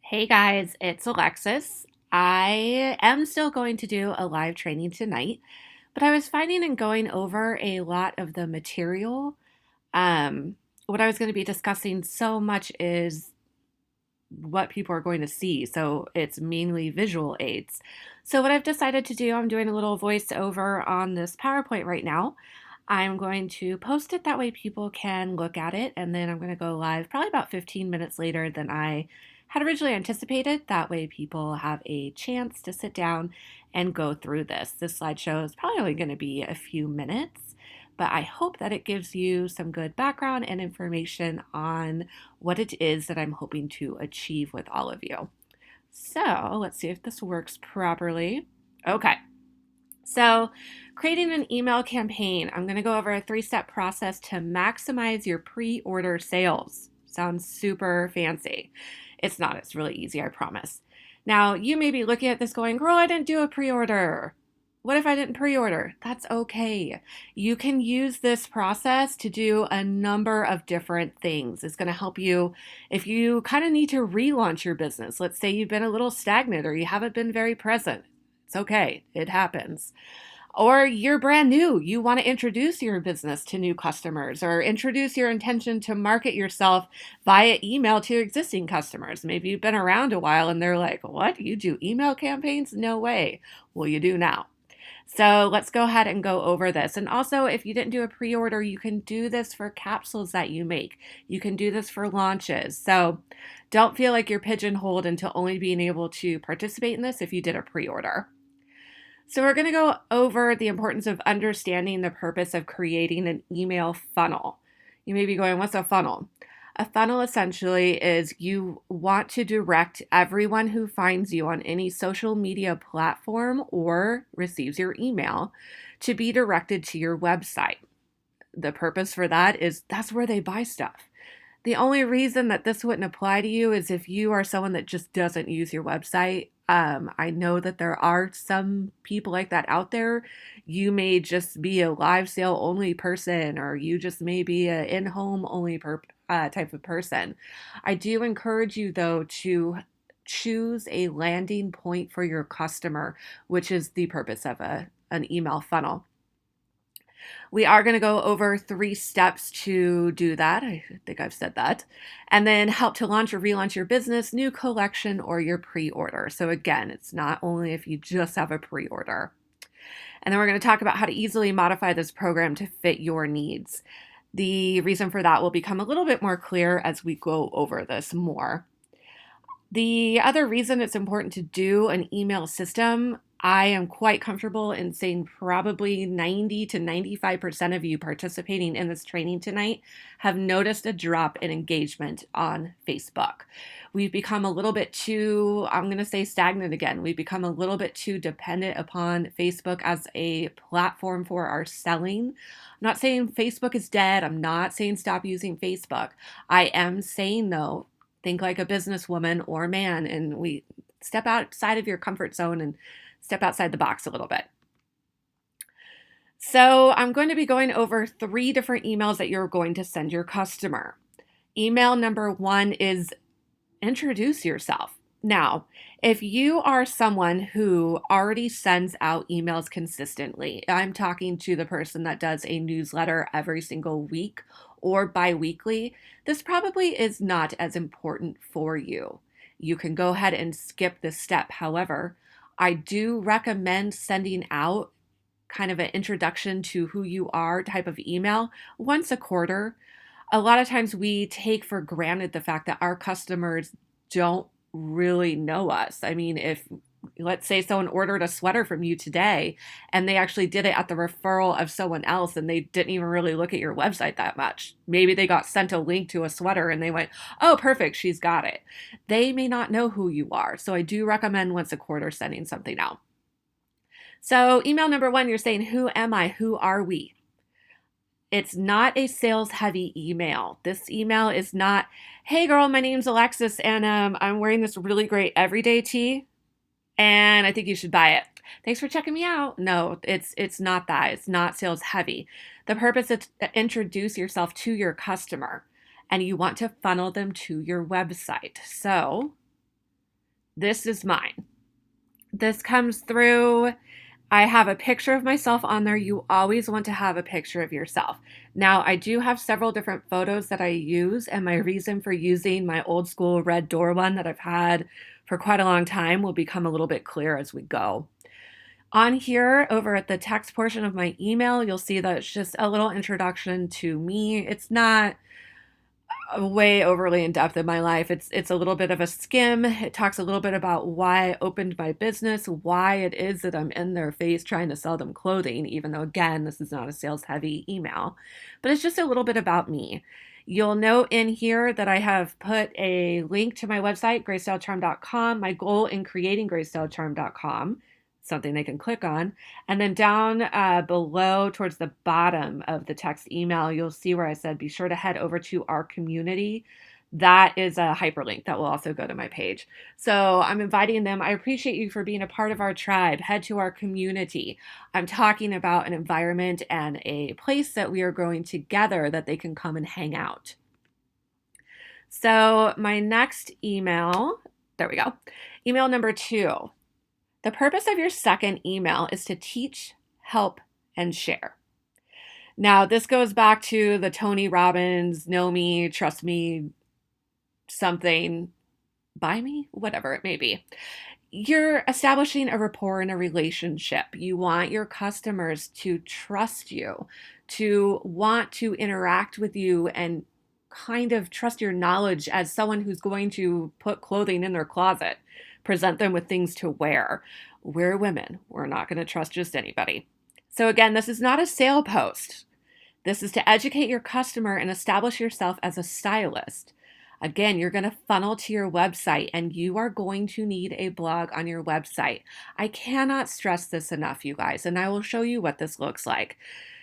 Hey guys, it's Alexis. I am still going to do a live training tonight, but I was finding and going over a lot of the material. Um, what I was going to be discussing so much is what people are going to see. So it's mainly visual aids. So what I've decided to do, I'm doing a little voiceover on this PowerPoint right now. I'm going to post it that way people can look at it, and then I'm going to go live probably about 15 minutes later than I had originally anticipated. That way people have a chance to sit down and go through this. This slideshow is probably only going to be a few minutes, but I hope that it gives you some good background and information on what it is that I'm hoping to achieve with all of you. So let's see if this works properly. Okay. So, creating an email campaign, I'm going to go over a 3-step process to maximize your pre order sales. Sounds super fancy. It's not, it's really easy, I promise. Now, you may be looking at this going, girl, I didn't do a pre order. What if I didn't pre order? That's okay. You can use this process to do a number of different things. It's going to help you if you kind of need to relaunch your business. Let's say you've been a little stagnant or you haven't been very present. It's okay, it happens. Or you're brand new, you want to introduce your business to new customers or introduce your intention to market yourself via email to your existing customers. Maybe you've been around a while and they're like, what? You do email campaigns? No way. Well, you do now. So let's go ahead and go over this. And also, if you didn't do a pre order, you can do this for capsules that you make. You can do this for launches. So don't feel like you're pigeonholed into only being able to participate in this if you did a pre order. So we're going to go over the importance of understanding the purpose of creating an email funnel. You may be going, what's a funnel? A funnel essentially is you want to direct everyone who finds you on any social media platform or receives your email to be directed to your website. The purpose for that is that's where they buy stuff. The only reason that this wouldn't apply to you is if you are someone that just doesn't use your website. I know that there are some people like that out there. You may just be a live sale only person, or you just may be an in-home only type of person. I do encourage you, though, to choose a landing point for your customer, which is the purpose of an email funnel. We are going to go over 3 steps to do that. I think I've said that. And then help to launch or relaunch your business, new collection, or your pre order. So, again, it's not only if you just have a pre order. And then we're going to talk about how to easily modify this program to fit your needs. The reason for that will become a little bit more clear as we go over this more. The other reason it's important to do an email system, I am quite comfortable in saying probably 90 to 95% of you participating in this training tonight have noticed a drop in engagement on Facebook. We've become a little bit too, I'm going to say stagnant again. We've become a little bit too dependent upon Facebook as a platform for our selling. I'm not saying Facebook is dead. I'm not saying stop using Facebook. I am saying, though, think like a businesswoman or man, and we step outside of your comfort zone and step outside the box a little bit. So I'm going to be going over 3 different emails that you're going to send your customer. Email number 1 is introduce yourself. Now, if you are someone who already sends out emails consistently, I'm talking to the person that does a newsletter every single week or bi-weekly, this probably is not as important for you. You can go ahead and skip this step. However, I do recommend sending out kind of an introduction to who you are type of email once a quarter. A lot of times we take for granted the fact that our customers don't really know us. I mean, if let's say someone ordered a sweater from you today and they actually did it at the referral of someone else and they didn't even really look at your website that much. Maybe they got sent a link to a sweater and they went, oh, perfect, she's got it. They may not know who you are. So I do recommend once a quarter sending something out. So email number 1, you're saying, who am I? Who are we? It's not a sales heavy email. This email is not, hey girl, my name's Alexis and I'm wearing this really great everyday tee and I think you should buy it. Thanks for checking me out. No, it's not that. It's not sales heavy. The purpose is to introduce yourself to your customer and you want to funnel them to your website. So This is mine. This comes through. I have a picture of myself on there. You always want to have a picture of yourself. Now, I do have several different photos that I use, and my reason for using my old school red door one that I've had for quite a long time will become a little bit clear as we go. On here, over at the text portion of my email, you'll see that it's just a little introduction to me. It's not way overly in depth in my life. It's a little bit of a skim. It talks a little bit about why I opened my business, why it is that I'm in their face trying to sell them clothing, even though again, this is not a sales heavy email. But it's just a little bit about me. You'll note in here that I have put a link to my website, gracedaleCharm.com. My goal in creating gracedaleCharm.com, something they can click on. And then down below towards the bottom of the text email, you'll see where I said, be sure to head over to our community. That is a hyperlink that will also go to my page. So I'm inviting them. I appreciate you for being a part of our tribe. Head to our community. I'm talking about an environment and a place that we are growing together that they can come and hang out. So my next email, there we go. Email number 2. The purpose of your second email is to teach, help, and share. Now, this goes back to the Tony Robbins, know me, trust me, something, buy me, whatever it may be. You're establishing a rapport and a relationship. You want your customers to trust you, to want to interact with you and kind of trust your knowledge as someone who's going to put clothing in their closet, present them with things to wear. We're women. We're not going to trust just anybody. So again, this is not a sale post. This is to educate your customer and establish yourself as a stylist. Again, you're going to funnel to your website and you are going to need a blog on your website. I cannot stress this enough, you guys, and I will show you what this looks like.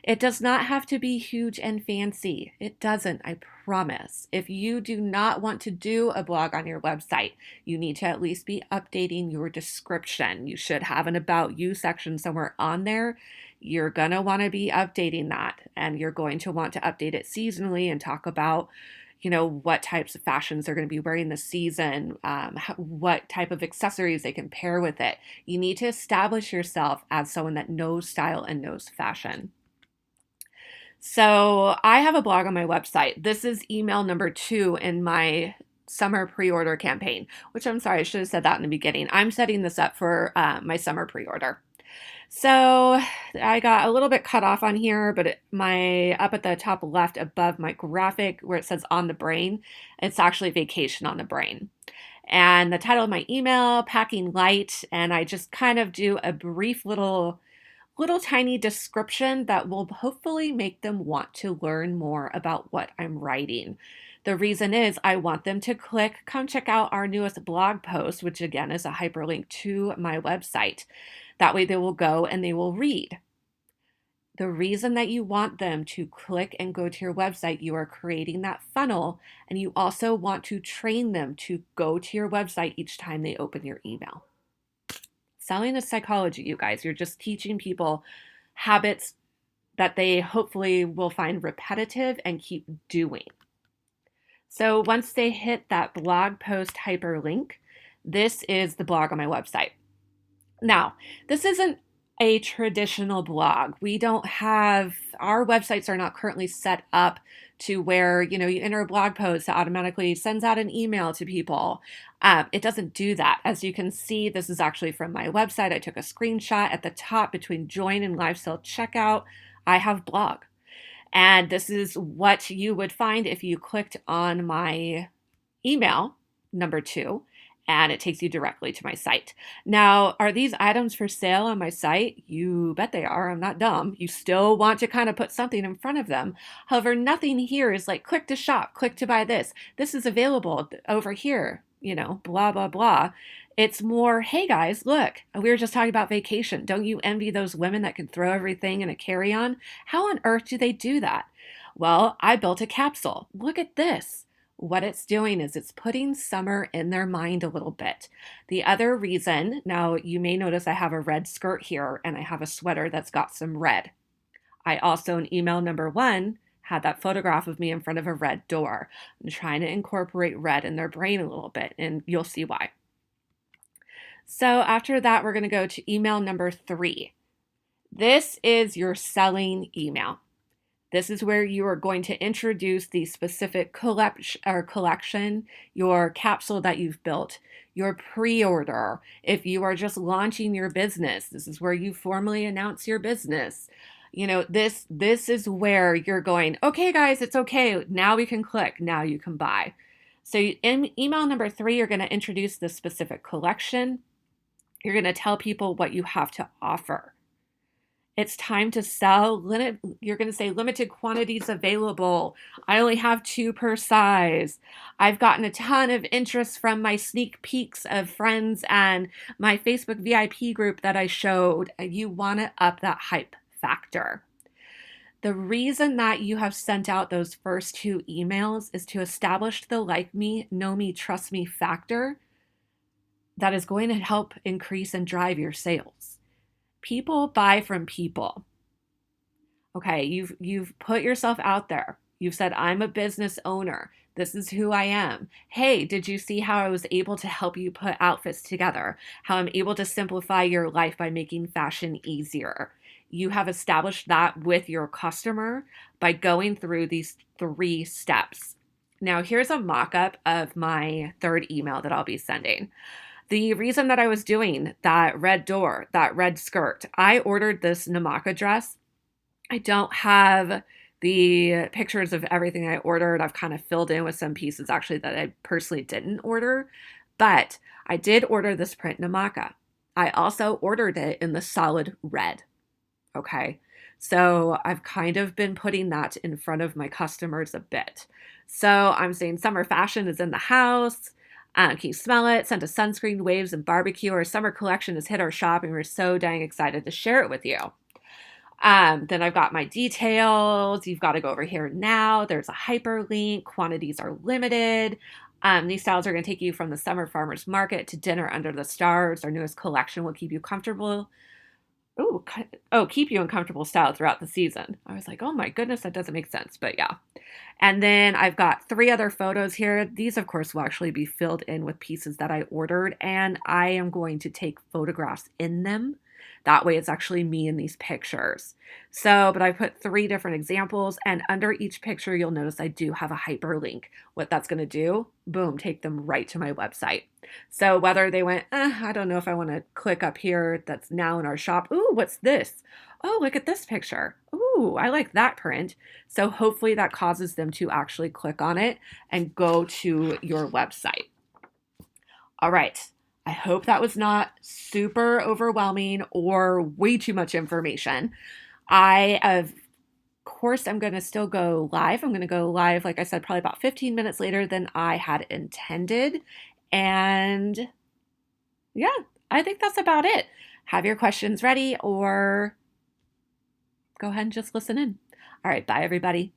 It does not have to be huge and fancy. It doesn't, I promise. If you do not want to do a blog on your website, you need to at least be updating your description. You should have an About You section somewhere on there. You're going to want to be updating that, and you're going to want to update it seasonally and talk about what types of fashions they're going to be wearing this season, what type of accessories they can pair with it. You need to establish yourself as someone that knows style and knows fashion. So I have a blog on my website. This is email number 2 in my summer pre-order campaign, which I'm sorry, I should have said that in the beginning. I'm setting this up for my summer pre-order. So I got a little bit cut off on here, but up at the top left above my graphic where it says on the brain, it's actually vacation on the brain. And the title of my email, packing light, and I just kind of do a brief little tiny description that will hopefully make them want to learn more about what I'm writing. The reason is I want them to come check out our newest blog post, which again is a hyperlink to my website. That way they will go and they will read. The reason that you want them to click and go to your website, you are creating that funnel, and you also want to train them to go to your website each time they open your email. Selling is psychology, you guys. You're just teaching people habits that they hopefully will find repetitive and keep doing. So once they hit that blog post hyperlink, this is the blog on my website. Now, this isn't a traditional blog. Our websites are not currently set up to where, you enter a blog post that automatically sends out an email to people. It doesn't do that. As you can see, this is actually from my website. I took a screenshot at the top between join and live sale checkout. I have blog. And this is what you would find if you clicked on my email, number 2, and it takes you directly to my site. Now, are these items for sale on my site? You bet they are. I'm not dumb. You still want to kind of put something in front of them. However, nothing here is like click to shop, click to buy this. This is available over here, blah, blah, blah. It's more, hey guys, look, we were just talking about vacation. Don't you envy those women that can throw everything in a carry-on? How on earth do they do that? Well, I built a capsule. Look at this. What it's doing is it's putting summer in their mind a little bit. The other reason, now you may notice I have a red skirt here and I have a sweater that's got some red. I also, in email number 1, had that photograph of me in front of a red door. I'm trying to incorporate red in their brain a little bit, and you'll see why. So after that, we're going to go to email number 3. This is your selling email. This is where you are going to introduce the specific collection, your capsule that you've built, your pre-order. If you are just launching your business, this is where you formally announce your business. This is where you're going, okay, guys, it's okay. Now we can click. Now you can buy. So in email number 3, you're going to introduce the specific collection. You're going to tell people what you have to offer. It's time to sell. You're going to say limited quantities available. I only have 2 per size. I've gotten a ton of interest from my sneak peeks of friends and my Facebook VIP group that I showed. You want to up that hype factor. The reason that you have sent out those first 2 emails is to establish the like me, know me, trust me factor that is going to help increase and drive your sales. People buy from people. Okay, you've put yourself out there. You've said, I'm a business owner. This is who I am. Hey, did you see how I was able to help you put outfits together? How I'm able to simplify your life by making fashion easier. You have established that with your customer by going through these 3 steps. Now, here's a mock-up of my 3rd email that I'll be sending. The reason that I was doing that red door, that red skirt, I ordered this Namaka dress. I don't have the pictures of everything I ordered. I've kind of filled in with some pieces actually that I personally didn't order, but I did order this print Namaka. I also ordered it in the solid red. Okay. So I've kind of been putting that in front of my customers a bit. So I'm saying summer fashion is in the house. Can you smell it? Scent of sunscreen, waves, and barbecue. Our summer collection has hit our shop, and we're so dang excited to share it with you. Then I've got my details. You've got to go over here now. There's a hyperlink. Quantities are limited. These styles are going to take you from the summer farmers market to dinner under the stars. Our newest collection will keep you comfortable. Keep you in comfortable style throughout the season. I was like, oh my goodness, that doesn't make sense. But yeah. And then I've got 3 other photos here. These, of course, will actually be filled in with pieces that I ordered, and I am going to take photographs in them. That way it's actually me in these pictures. But I put 3 different examples, and under each picture, you'll notice I do have a hyperlink. What that's going to do, boom, take them right to my website. So whether they went, I don't know if I want to click up here, that's now in our shop. Ooh, what's this? Oh, look at this picture. Ooh, I like that print. So hopefully that causes them to actually click on it and go to your website. All right. I hope that was not super overwhelming or way too much information. Of course, I'm going to still go live. I'm going to go live, like I said, probably about 15 minutes later than I had intended. And yeah, I think that's about it. Have your questions ready or go ahead and just listen in. All right, bye everybody.